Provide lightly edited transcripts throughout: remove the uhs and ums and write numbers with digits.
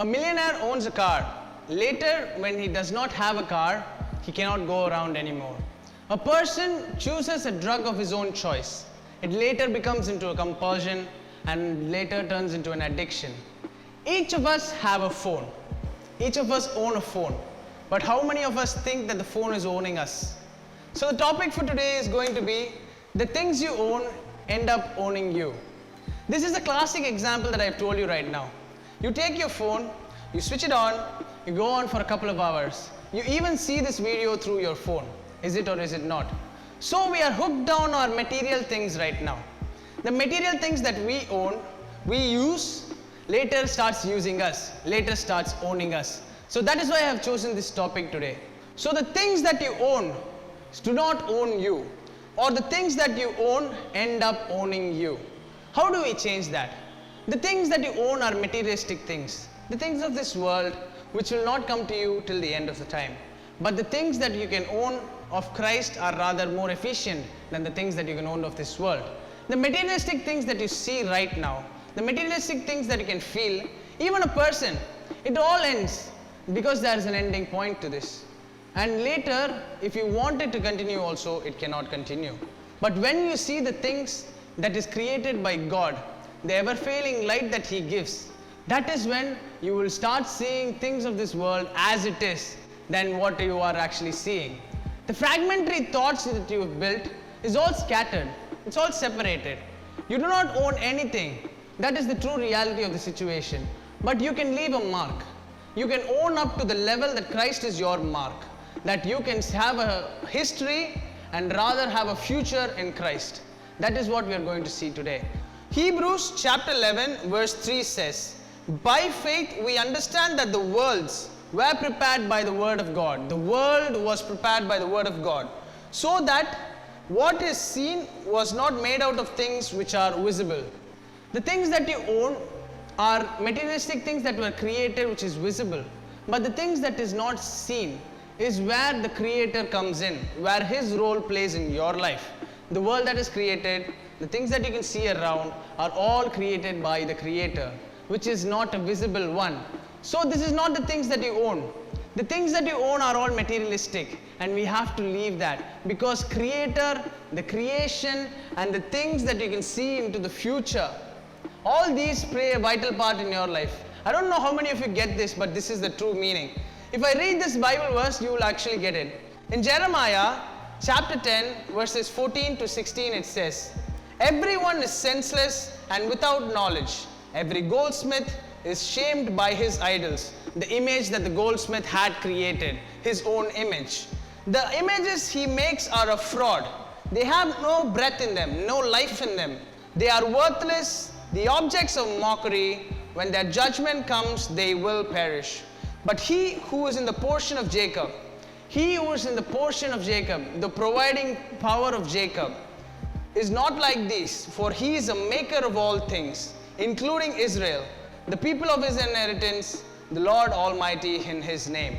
A millionaire owns a car. Later, when he does not have a car, he cannot go around anymore. A person chooses a drug of his own choice. It later becomes into a compulsion and later turns into an addiction. Each of us have a phone. Each of us own a phone. But how many of us think that the phone is owning us? So the topic for today is going to be the things you own end up owning you. This is a classic example that I've told you right now. You take your phone, you switch it on, you go on for a couple of hours. You even see this video through your phone. Is it or is it not? So we are hooked down on material things right now. The material things that we own, we use, later starts using us, later starts owning us. So that is why I have chosen this topic today. So the things that you own do not own you, or the things that you own end up owning you. How do we change that? The things that you own are materialistic things, the things of this world which will not come to you till the end of the time. But the things that you can own of Christ are rather more efficient than the things that you can own of this world. The materialistic things that you see right now, the materialistic things that you can feel, even a person, it all ends because there is an ending point to this. And later, if you want it to continue also, it cannot continue. But when you see the things that is created by God, the ever-failing light that He gives, that is when you will start seeing things of this world as it is than what you are actually seeing. The fragmentary thoughts that you have built is all scattered. It's all separated. You do not own anything. That is the true reality of the situation. But you can leave a mark. You can own up to the level that Christ is your mark. That you can have a history and rather have a future in Christ. That is what we are going to see today. Hebrews chapter 11 verse 3 says, "By faith we understand that the worlds were prepared by the word of God." The world was prepared by the word of God. So that what is seen was not made out of things which are visible. The things that you own are materialistic things that were created which is visible. But the things that is not seen is where the Creator comes in, where His role plays in your life. The world that is created, the things that you can see around are all created by the Creator, which is not a visible one. So this is not the things that you own. The things that you own are all materialistic, and we have to leave that, because Creator, the creation, and the things that you can see into the future, all these play a vital part in your life. I don't know how many of you get this, but this is the true meaning. If I read this Bible verse, you will actually get it. In Jeremiah chapter 10 verses 14 to 16 it says, "Everyone is senseless and without knowledge. Every goldsmith is shamed by his idols," the image that the goldsmith had created, his own image. "The images he makes are a fraud. They have no breath in them, no life in them. They are worthless, the objects of mockery. When their judgment comes, they will perish. But he who is in the portion of Jacob," he who is in the portion of Jacob, the providing power of Jacob, "is not like these, for he is a maker of all things, including Israel, the people of his inheritance, the Lord Almighty in his name."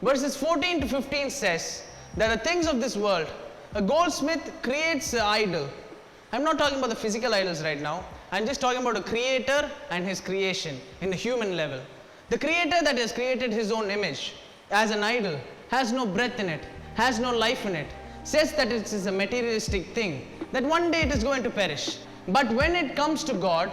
Verses 14 to 15 says that the things of this world, a goldsmith creates an idol. I'm not talking about the physical idols right now. I'm just talking about a creator and his creation in the human level. The creator that has created his own image as an idol has no breath in it, has no life in it, says that it is a materialistic thing, that one day it is going to perish. But when it comes to God,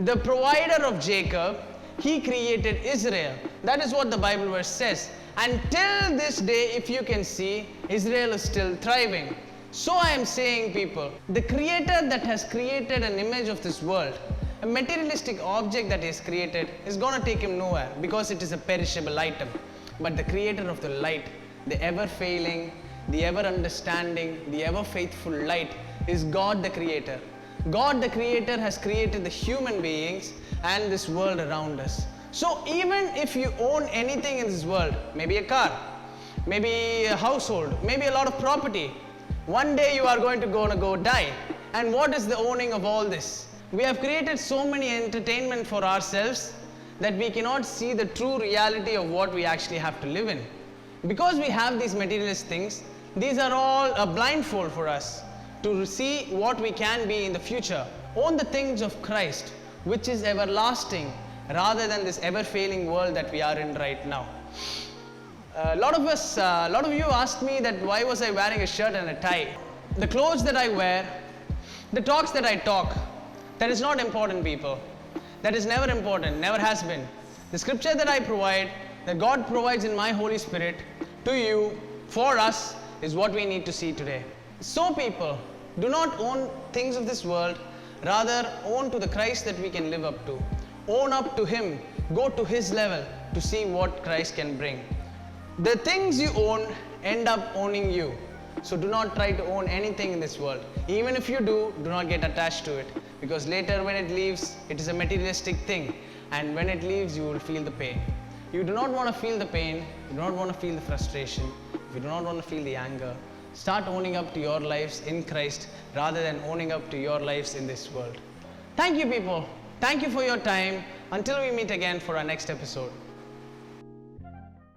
the provider of Jacob, He created Israel. That is what the Bible verse says. And till this day, if you can see, Israel is still thriving. So I am saying, people, the creator that has created an image of this world, a materialistic object that is created, is going to take him nowhere because it is a perishable item. But the creator of the light, the ever-failing, the ever-understanding, the ever-faithful light is God the Creator. God the Creator has created the human beings and this world around us. So even if you own anything in this world, maybe a car, maybe a household, maybe a lot of property, one day you are going to go die. And what is the owning of all this? We have created so many entertainment for ourselves that we cannot see the true reality of what we actually have to live in. Because we have these materialist things, these are all a blindfold for us to see what we can be in the future. Own the things of Christ, which is everlasting rather than this ever-failing world that we are in right now. A lot of you asked me that why was I wearing a shirt and a tie. The clothes that I wear, the talks that I talk, that is not important, people. That is never important, never has been. The scripture that I provide, that God provides in my Holy Spirit to you, for us, is what we need to see today. So people, do not own things of this world, rather own to the Christ that we can live up to. Own up to Him, go to His level to see what Christ can bring. The things you own end up owning you. So do not try to own anything in this world. Even if you do not get attached to it, because later when it leaves, it is a materialistic thing, and when it leaves, you will feel the pain. You do not want to feel the pain, you do not want to feel the frustration, if you do not want to feel the anger, start owning up to your lives in Christ rather than owning up to your lives in this world. Thank you, people. Thank you for your time. Until we meet again for our next episode.